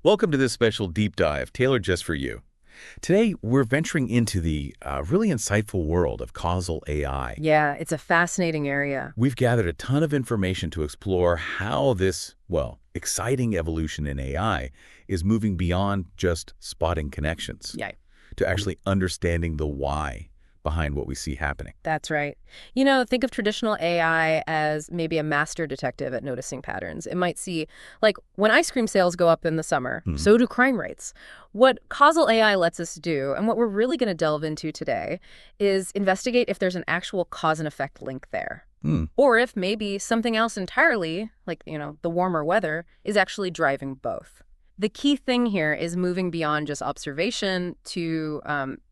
Welcome to this special deep dive tailored just for you. Today, we're venturing into the really insightful world of causal AI. Yeah, it's a fascinating area. We've gathered a ton of information to explore how this, well, exciting evolution in AI is moving beyond just spotting connections Yeah, to actually understanding the why behind what we see happening. that's right. Think of traditional AI as maybe a master detective at noticing patterns. It might see, like, when ice cream sales go up in the summer, Mhm. so do crime rates. What causal AI lets us do, and what we're really going to delve into today, is investigate if there's an actual cause and effect link there. Hmm. Or if maybe something else entirely, like, the warmer weather, is actually driving both. The key thing here is moving beyond just observation to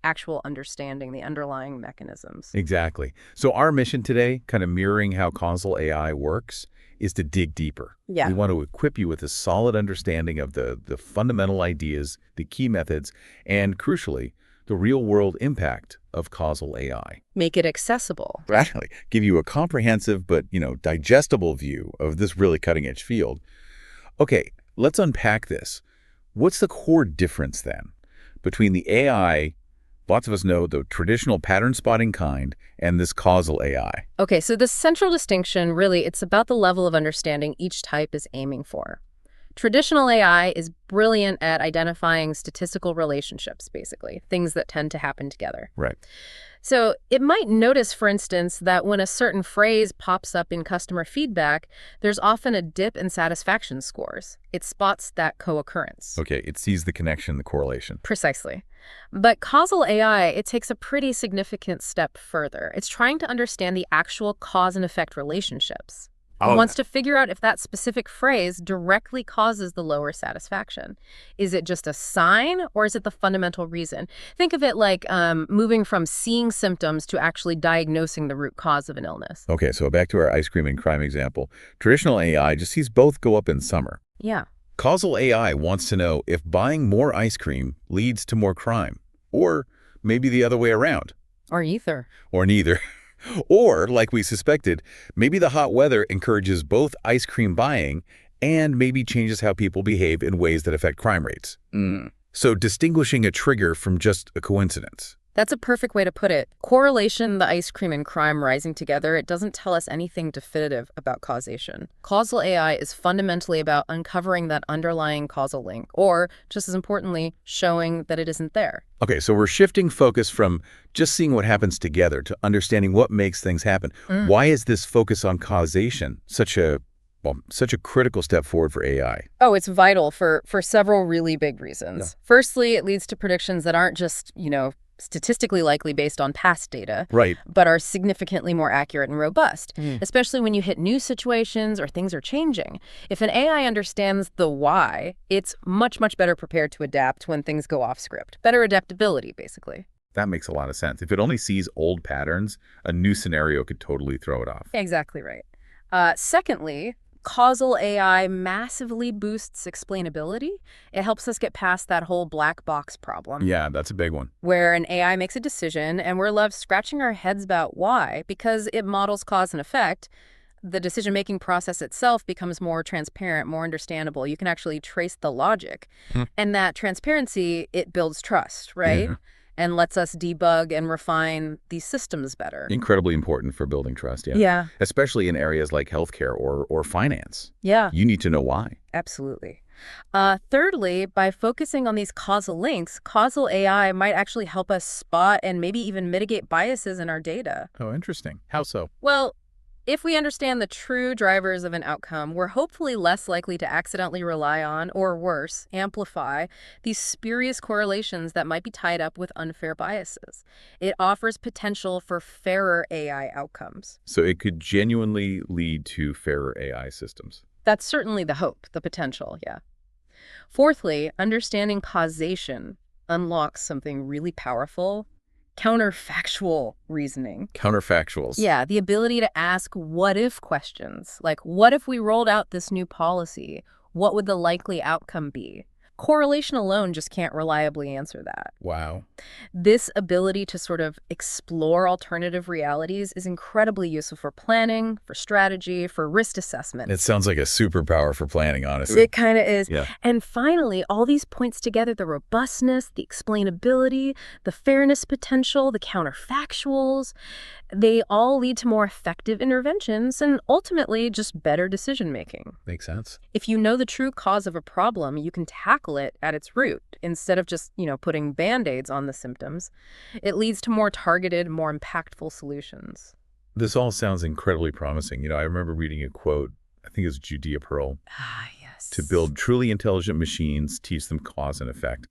actual understanding the underlying mechanisms. Exactly. So our mission today, kind of mirroring how causal AI works, is to dig deeper. Yeah. We want to equip you with a solid understanding of the fundamental ideas, the key methods, and crucially, the real-world impact of causal AI. Make it accessible. Actually, give you a comprehensive but, digestible view of this really cutting-edge field. Okay, let's unpack this. What's the core difference then between the AI, lots of us know the traditional pattern spotting kind, and this causal AI? Okay, so the central distinction, really, it's about the level of understanding each type is aiming for. Traditional AI is brilliant at identifying statistical relationships, basically, things that tend to happen together. Right. So it might notice, for instance, that when a certain phrase pops up in customer feedback, there's often a dip in satisfaction scores. It spots that co-occurrence. Okay, it sees the connection, the correlation. Precisely. But causal AI, it takes a pretty significant step further. It's trying to understand the actual cause and effect relationships. It wants to figure out if that specific phrase directly causes the lower satisfaction. Is it just a sign, or is it the fundamental reason? Think of it like moving from seeing symptoms to actually diagnosing the root cause of an illness. Okay, so back to our ice cream and crime example. Traditional AI just sees both go up in summer. Yeah. Causal AI wants to know if buying more ice cream leads to more crime, or maybe the other way around, Or either. or neither. Or, like we suspected, maybe the hot weather encourages both ice cream buying and maybe changes how people behave in ways that affect crime rates. So distinguishing a trigger from just a coincidence. That's a perfect way to put it. Correlation, the ice cream and crime rising together, it doesn't tell us anything definitive about causation. Causal AI is fundamentally about uncovering that underlying causal link, or, just as importantly, showing that it isn't there. Okay, so we're shifting focus from just seeing what happens together to understanding what makes things happen. Why is this focus on causation such a critical step forward for AI? Oh, it's vital for several really big reasons. Yeah. Firstly, it leads to predictions that aren't just, statistically likely based on past data, Right. but are significantly more accurate and robust, especially when you hit new situations or things are changing. If an AI understands the why, it's much, much better prepared to adapt when things go off script. Better adaptability, basically. That makes a lot of sense. If it only sees old patterns, a new scenario could totally throw it off. Exactly right. Secondly, causal AI massively boosts explainability. It helps us get past that whole black box problem. Yeah, that's a big one. Where an AI makes a decision and we're left scratching our heads about why. Because it models cause and effect, the decision-making process itself becomes more transparent, more understandable. You can actually trace the logic. And that transparency, it builds trust, right? Yeah. And lets us debug and refine these systems better. Incredibly important for building trust, yeah. Yeah. Especially in areas like healthcare or finance. Yeah. You need to know why. Absolutely. Thirdly, by focusing on these causal links, causal AI might actually help us spot and maybe even mitigate biases in our data. Oh, interesting. How so? Well, if we understand the true drivers of an outcome, we're hopefully less likely to accidentally rely on, or worse, amplify, these spurious correlations that might be tied up with unfair biases. It offers potential for fairer AI outcomes. So it could genuinely lead to fairer AI systems. That's certainly the hope, the potential, yeah. Fourthly, understanding causation unlocks something really powerful: counterfactual reasoning. Counterfactuals. Yeah, the ability to ask what-if questions. Like, what if we rolled out this new policy? What would the likely outcome be? Correlation alone just can't reliably answer that. Wow. This ability to sort of explore alternative realities is incredibly useful for planning, for strategy, for risk assessment. It sounds like a superpower for planning, honestly. It kind of is. Yeah. And finally, all these points together, the robustness, the explainability, the fairness potential, the counterfactuals, they all lead to more effective interventions and ultimately just better decision making. Makes sense. If you know the true cause of a problem, you can tackle it at its root instead of just, putting Band-Aids on the symptoms. It leads to more targeted, more impactful solutions. This all sounds incredibly promising. I remember reading a quote, I think it was Judea Pearl, Ah, yes. to build truly intelligent machines, teach them cause and effect.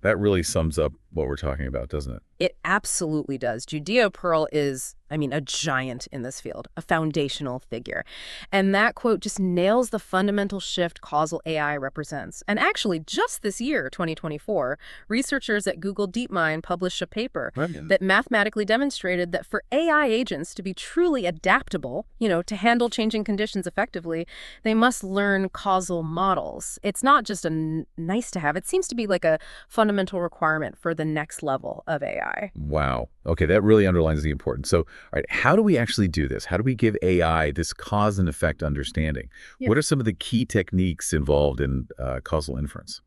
That really sums up what we're talking about, doesn't it? It absolutely does. Judea Pearl is, a giant in this field, a foundational figure. And that quote just nails the fundamental shift causal AI represents. And actually, just this year, 2024, researchers at Google DeepMind published a paper that mathematically demonstrated that for AI agents to be truly adaptable, to handle changing conditions effectively, they must learn causal models. It's not just a nice to have. It seems to be like a fundamental requirement for the next level of AI. Wow. Okay, that really underlines the importance. So, all right, how do we actually do this? How do we give AI this cause and effect understanding? Yeah. What are some of the key techniques involved in causal inference?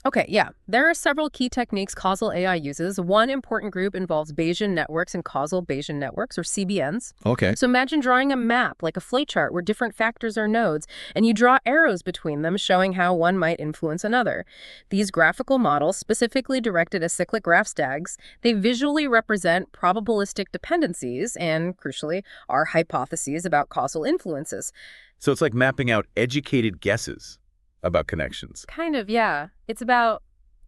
Okay, yeah. There are several key techniques causal AI uses. One important group involves Bayesian networks and causal Bayesian networks, or CBNs. Okay. So imagine drawing a map, like a flowchart, where different factors are nodes, and you draw arrows between them showing how one might influence another. These graphical models, specifically directed at cyclic graph stacks, they visually represent probabilistic dependencies and, crucially, our hypotheses about causal influences. So it's like mapping out educated guesses about connections. Kind of, yeah. It's about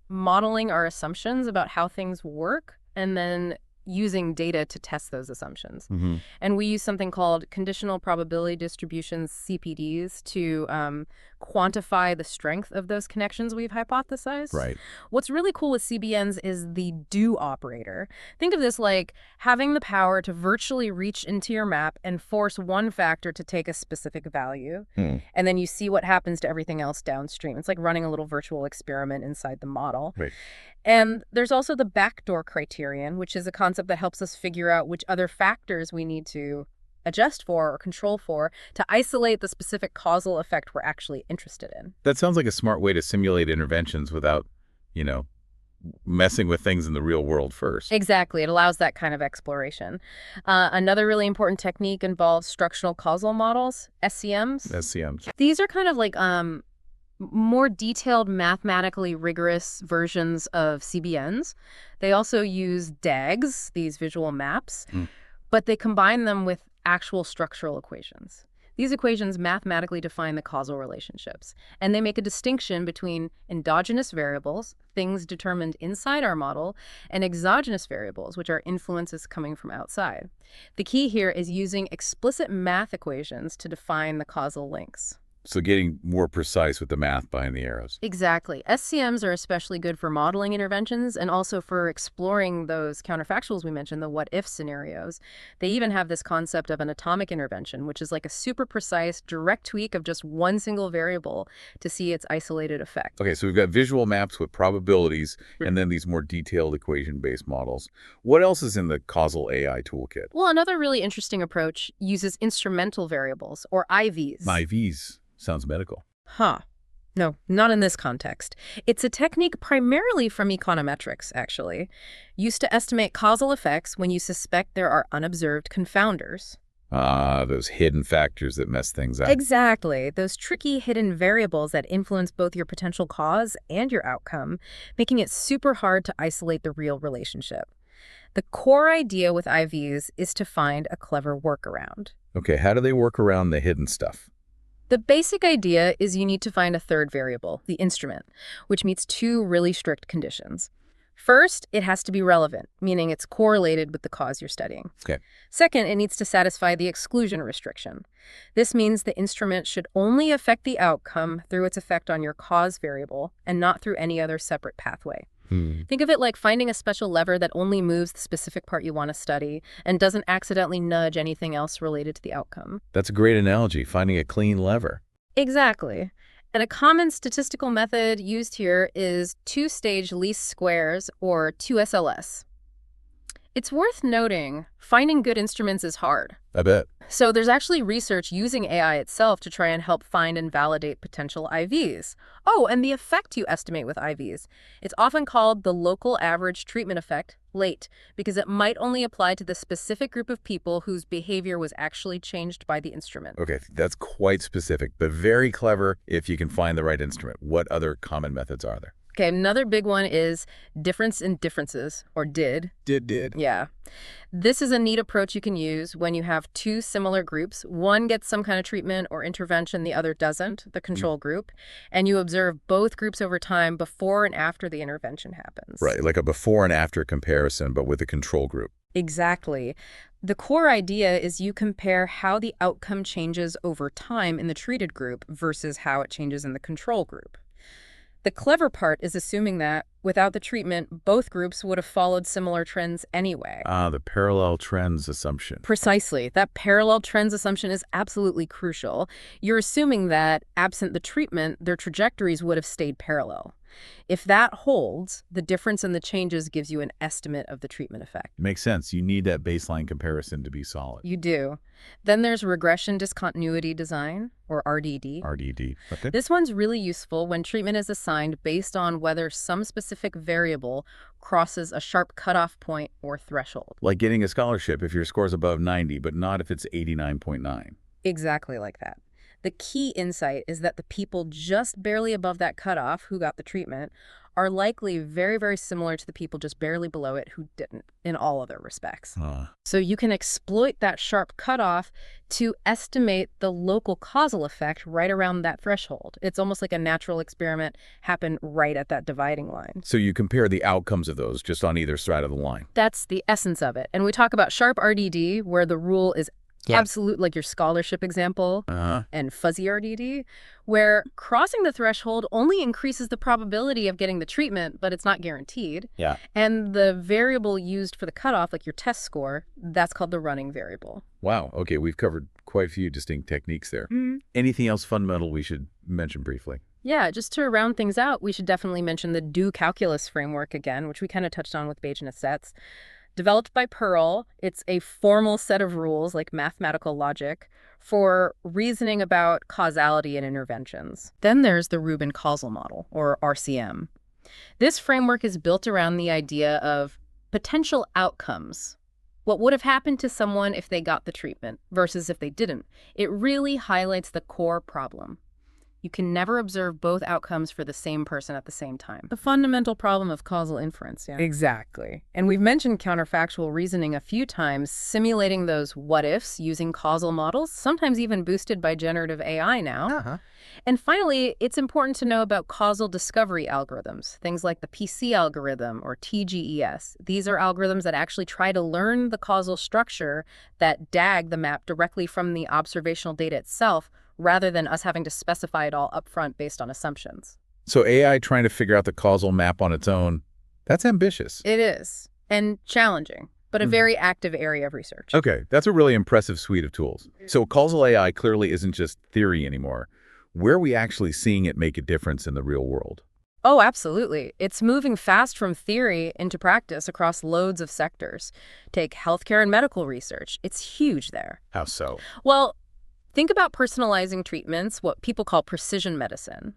modeling our assumptions about how things work and then using data to test those assumptions. Mm-hmm. And we use something called conditional probability distributions, CPDs, to quantify the strength of those connections we've hypothesized. Right. What's really cool with CBNs is the do operator. Think of this like having the power to virtually reach into your map and force one factor to take a specific value. And then you see what happens to everything else downstream. It's like running a little virtual experiment inside the model. Right. And there's also the backdoor criterion, which is a concept that helps us figure out which other factors we need to adjust for or control for to isolate the specific causal effect we're actually interested in. That sounds like a smart way to simulate interventions without, messing with things in the real world first. Exactly. It allows that kind of exploration. Another really important technique involves structural causal models, SCMs. SCMs. These are kind of like more detailed, mathematically rigorous versions of CBNs. They also use DAGs, these visual maps, but they combine them with actual structural equations. These equations mathematically define the causal relationships, and they make a distinction between endogenous variables, things determined inside our model, and exogenous variables, which are influences coming from outside. The key here is using explicit math equations to define the causal links. So getting more precise with the math behind the arrows. Exactly. SCMs are especially good for modeling interventions and also for exploring those counterfactuals we mentioned, the what-if scenarios. They even have this concept of an atomic intervention, which is like a super precise, direct tweak of just one single variable to see its isolated effect. Okay, so we've got visual maps with probabilities and then these more detailed equation-based models. What else is in the causal AI toolkit? Well, another really interesting approach uses instrumental variables, or IVs. IVs. Sounds medical. No, not in this context. It's a technique primarily from econometrics, actually, used to estimate causal effects when you suspect there are unobserved confounders. Those hidden factors that mess things up. Exactly. Those tricky hidden variables that influence both your potential cause and your outcome, making it super hard to isolate the real relationship. The core idea with IVs is to find a clever workaround. Okay, how do they work around the hidden stuff? The basic idea is you need to find a third variable, the instrument, which meets two really strict conditions. First, it has to be relevant, meaning it's correlated with the cause you're studying. Okay. Second, it needs to satisfy the exclusion restriction. This means the instrument should only affect the outcome through its effect on your cause variable and not through any other separate pathway. Think of it like finding a special lever that only moves the specific part you want to study and doesn't accidentally nudge anything else related to the outcome. That's a great analogy, finding a clean lever. Exactly. And a common statistical method used here is two-stage least squares, or 2SLS. It's worth noting, finding good instruments is hard. I bet. So there's actually research using AI itself to try and help find and validate potential IVs. Oh, and the effect you estimate with IVs. It's often called the local average treatment effect, LATE, because it might only apply to the specific group of people whose behavior was actually changed by the instrument. Okay, that's quite specific, but very clever if you can find the right instrument. What other common methods are there? Okay, another big one is difference in differences, or DID. Did. Yeah. This is a neat approach you can use when you have two similar groups. One gets some kind of treatment or intervention, the other doesn't, the control group, and you observe both groups over time before and after the intervention happens. Right, like a before and after comparison, but with a control group. Exactly. The core idea is you compare how the outcome changes over time in the treated group versus how it changes in the control group. The clever part is assuming that, without the treatment, both groups would have followed similar trends anyway. The parallel trends assumption. Precisely. That parallel trends assumption is absolutely crucial. You're assuming that, absent the treatment, their trajectories would have stayed parallel. If that holds, the difference in the changes gives you an estimate of the treatment effect. Makes sense. You need that baseline comparison to be solid. You do. Then there's regression discontinuity design, or RDD. RDD. Okay. This one's really useful when treatment is assigned based on whether some specific variable crosses a sharp cutoff point or threshold. Like getting a scholarship if your score's above 90, but not if it's 89.9. Exactly like that. The key insight is that the people just barely above that cutoff who got the treatment are likely very, very similar to the people just barely below it who didn't in all other respects. So you can exploit that sharp cutoff to estimate the local causal effect right around that threshold. It's almost like a natural experiment happened right at that dividing line. So you compare the outcomes of those just on either side of the line. That's the essence of it. And we talk about sharp RDD, where the rule is absolute, like your scholarship example, and fuzzy RDD, where crossing the threshold only increases the probability of getting the treatment, but it's not guaranteed. Yeah. And the variable used for the cutoff, like your test score, that's called the running variable. Wow. Okay, we've covered quite a few distinct techniques there. Anything else fundamental we should mention briefly? Yeah, just to round things out, we should definitely mention the do calculus framework again, which we kind of touched on with Bayesian sets. Developed by Pearl, it's a formal set of rules, like mathematical logic, for reasoning about causality in interventions. Then there's the Rubin causal model, or RCM. This framework is built around the idea of potential outcomes. What would have happened to someone if they got the treatment versus if they didn't? It really highlights the core problem. You can never observe both outcomes for the same person at the same time. The fundamental problem of causal inference, yeah. Exactly. And we've mentioned counterfactual reasoning a few times, simulating those what-ifs using causal models, sometimes even boosted by generative AI now. And finally, it's important to know about causal discovery algorithms, things like the PC algorithm or TGES. These are algorithms that actually try to learn the causal structure that DAG the map directly from the observational data itself, rather than us having to specify it all upfront based on assumptions. So AI trying to figure out the causal map on its own, that's ambitious. It is, and challenging, but a very active area of research. Okay, that's a really impressive suite of tools. So causal AI clearly isn't just theory anymore. Where are we actually seeing it make a difference in the real world? Oh, absolutely. It's moving fast from theory into practice across loads of sectors. Take healthcare and medical research. It's huge there. How so? Well, think about personalizing treatments, what people call precision medicine.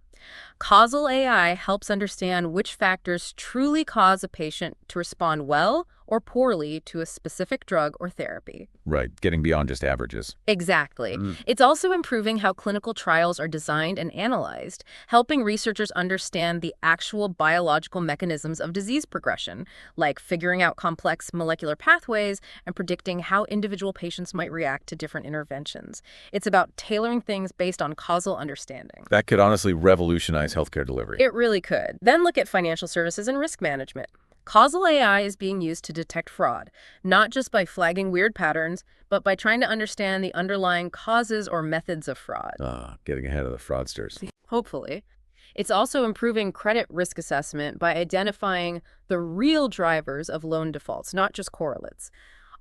Causal AI helps understand which factors truly cause a patient to respond well or poorly to a specific drug or therapy. Right, getting beyond just averages. Exactly. It's also improving how clinical trials are designed and analyzed, helping researchers understand the actual biological mechanisms of disease progression, like figuring out complex molecular pathways and predicting how individual patients might react to different interventions. It's about tailoring things based on causal understanding. That could honestly revolutionize healthcare delivery. It really could. Then look at financial services and risk management. Causal AI is being used to detect fraud, not just by flagging weird patterns, but by trying to understand the underlying causes or methods of fraud. Getting ahead of the fraudsters. Hopefully. It's also improving credit risk assessment by identifying the real drivers of loan defaults, not just correlates.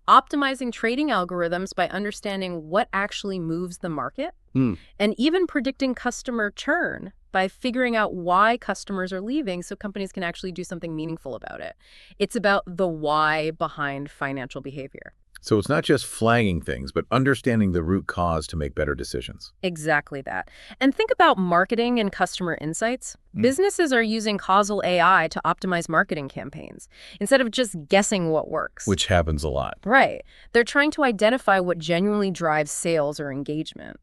optimizing trading algorithms by understanding what actually moves the market, and even predicting customer churn by figuring out why customers are leaving so companies can actually do something meaningful about it. It's about the why behind financial behavior. So it's not just flagging things, but understanding the root cause to make better decisions. Exactly that. And think about marketing and customer insights. Businesses are using Causal AI to optimize marketing campaigns instead of just guessing what works. Which happens a lot. Right. They're trying to identify what genuinely drives sales or engagement.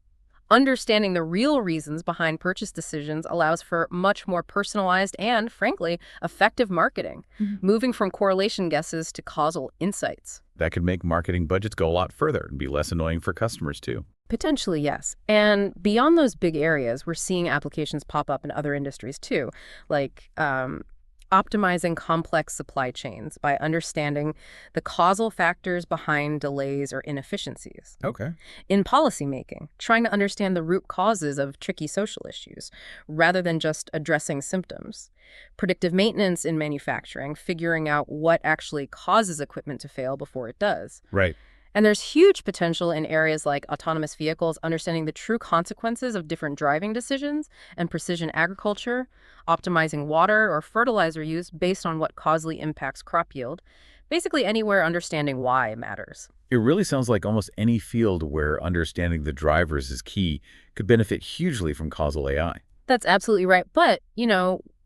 Understanding the real reasons behind purchase decisions allows for much more personalized and, frankly, effective marketing, moving from correlation guesses to causal insights. That could make marketing budgets go a lot further and be less annoying for customers, too. Potentially, yes. And beyond those big areas, we're seeing applications pop up in other industries, too, like optimizing complex supply chains by understanding the causal factors behind delays or inefficiencies. Okay. In policymaking, trying to understand the root causes of tricky social issues rather than just addressing symptoms. Predictive maintenance in manufacturing, figuring out what actually causes equipment to fail before it does. Right. And there's huge potential in areas like autonomous vehicles, understanding the true consequences of different driving decisions, and precision agriculture, optimizing water or fertilizer use based on what causally impacts crop yield. Basically anywhere understanding why matters. It really sounds like almost any field where understanding the drivers is key could benefit hugely from causal AI. That's absolutely right. But,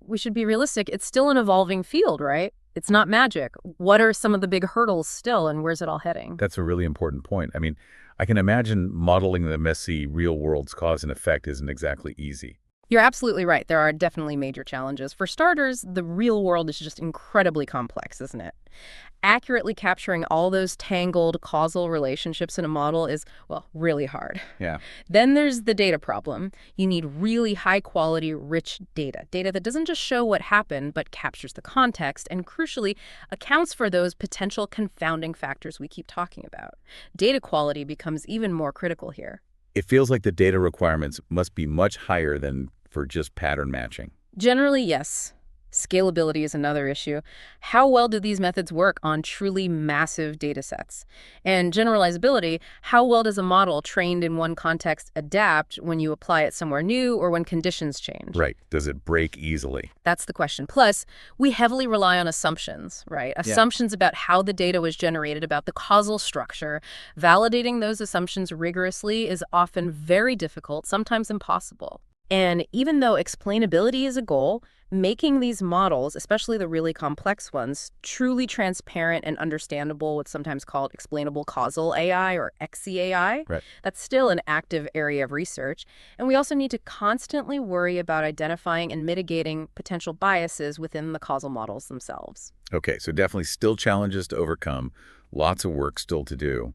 we should be realistic. It's still an evolving field, right? It's not magic. What are some of the big hurdles still, and where's it all heading? That's a really important point. I mean, I can imagine modeling the messy real world's cause and effect isn't exactly easy. You're absolutely right. There are definitely major challenges. For starters, the real world is just incredibly complex, isn't it? Accurately capturing all those tangled causal relationships in a model is, well, really hard. Yeah. Then there's the data problem. You need really high-quality, rich data that doesn't just show what happened, but captures the context and, crucially, accounts for those potential confounding factors we keep talking about. Data quality becomes even more critical here. It feels like the data requirements must be much higher than for just pattern matching. Generally, yes. Scalability is another issue. How well do these methods work on truly massive data sets? And generalizability, how well does a model trained in one context adapt when you apply it somewhere new or when conditions change? Right. Does it break easily? That's the question. Plus, we heavily rely on assumptions, right? Assumptions about how the data was generated, about the causal structure. Validating those assumptions rigorously is often very difficult, sometimes impossible. And even though explainability is a goal, making these models, especially the really complex ones, truly transparent and understandable, what's sometimes called explainable causal AI or XCAI, Right. that's still an active area of research. And we also need to constantly worry about identifying and mitigating potential biases within the causal models themselves. Okay, so definitely still challenges to overcome, lots of work still to do.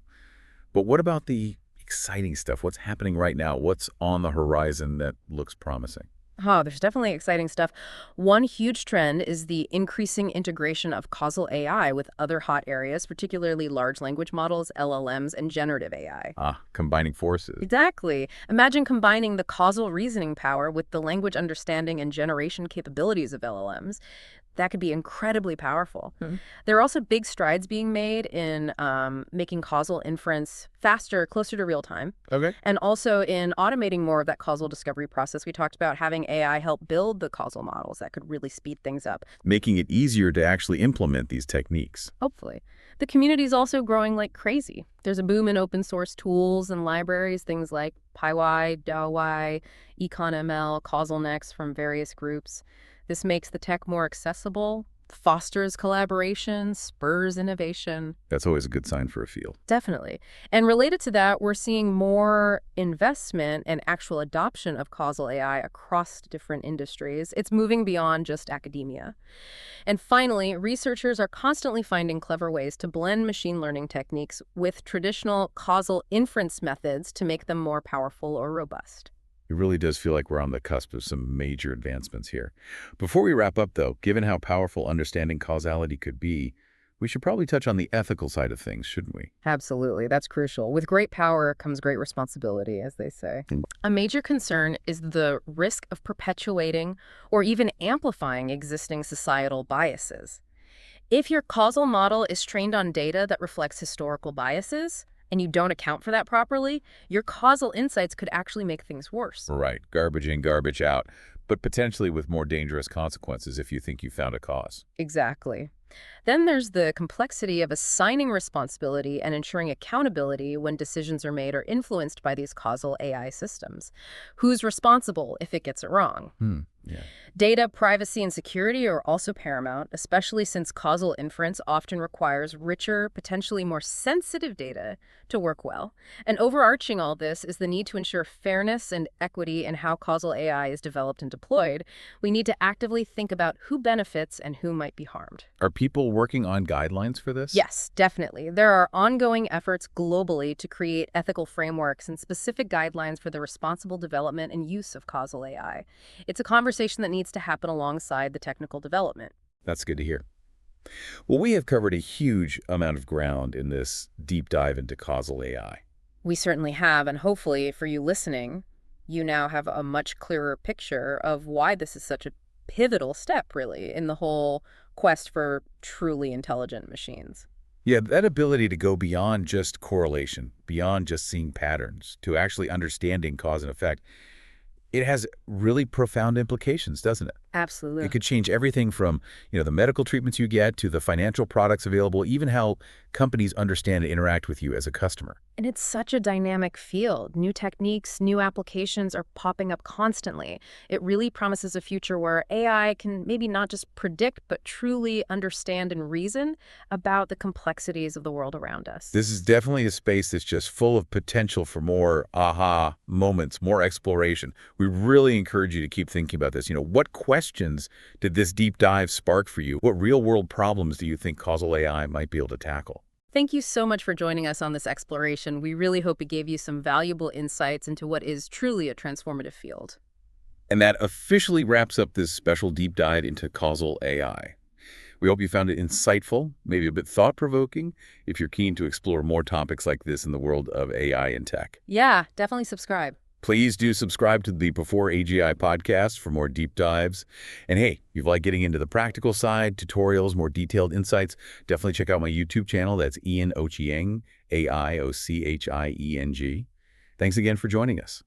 But what about the exciting stuff? What's happening right now? What's on the horizon that looks promising? Oh, there's definitely exciting stuff. One huge trend is the increasing integration of causal AI with other hot areas, particularly large language models, LLMs, and generative AI. Combining forces. Exactly. Imagine combining the causal reasoning power with the language understanding and generation capabilities of LLMs. That could be incredibly powerful. There are also big strides being made in making causal inference faster, closer to real time. Okay. And also in automating more of that causal discovery process. We talked about having AI help build the causal models that could really speed things up. Making it easier to actually implement these techniques. Hopefully. The community is also growing like crazy. There's a boom in open source tools and libraries, things like PyY, DAOY, EconML, CausalNext from various groups. This makes the tech more accessible, fosters collaboration, spurs innovation. That's always a good sign for a field. Definitely. And related to that, we're seeing more investment and actual adoption of causal AI across different industries. It's moving beyond just academia. And finally, researchers are constantly finding clever ways to blend machine learning techniques with traditional causal inference methods to make them more powerful or robust. It really does feel like we're on the cusp of some major advancements here. Before we wrap up, though, given how powerful understanding causality could be, we should probably touch on the ethical side of things, shouldn't we? Absolutely. That's crucial. With great power comes great responsibility, as they say. A major concern is the risk of perpetuating or even amplifying existing societal biases. If your causal model is trained on data that reflects historical biases, and you don't account for that properly, your causal insights could actually make things worse. Right, garbage in, garbage out, but potentially with more dangerous consequences if you think you found a cause. Exactly. Then there's the complexity of assigning responsibility and ensuring accountability when decisions are made or influenced by these causal AI systems. Who's responsible if it gets it wrong? Yeah. Data, privacy, and security are also paramount, especially since causal inference often requires richer, potentially more sensitive data to work well. And overarching all this is the need to ensure fairness and equity in how causal AI is developed and deployed. We need to actively think about who benefits and who might be harmed. Are people working on guidelines for this? Yes, definitely. There are ongoing efforts globally to create ethical frameworks and specific guidelines for the responsible development and use of causal AI. It's a conversation that needs to happen alongside the technical development. That's good to hear. Well, we have covered a huge amount of ground in this deep dive into causal AI. We certainly have, and hopefully for you listening, you now have a much clearer picture of why this is such a pivotal step, really, in the whole quest for truly intelligent machines. Yeah, that ability to go beyond just correlation, beyond just seeing patterns, to actually understanding cause and effect, it has really profound implications, doesn't it? Absolutely. It could change everything from, the medical treatments you get to the financial products available, even how companies understand and interact with you as a customer. And it's such a dynamic field. New techniques, new applications are popping up constantly. It really promises a future where AI can maybe not just predict, but truly understand and reason about the complexities of the world around us. This is definitely a space that's just full of potential for more aha moments, more exploration. We really encourage you to keep thinking about this. What questions did this deep dive spark for you? What real-world problems do you think causal AI might be able to tackle? Thank you so much for joining us on this exploration. We really hope it gave you some valuable insights into what is truly a transformative field. And that officially wraps up this special deep dive into causal AI. We hope you found it insightful, maybe a bit thought-provoking, if you're keen to explore more topics like this in the world of AI and tech. Yeah, definitely subscribe. Please do subscribe to the Before AGI podcast for more deep dives. And hey, if you like getting into the practical side, tutorials, more detailed insights, definitely check out my YouTube channel. That's Ian Ochieng, Aiochieng. Thanks again for joining us.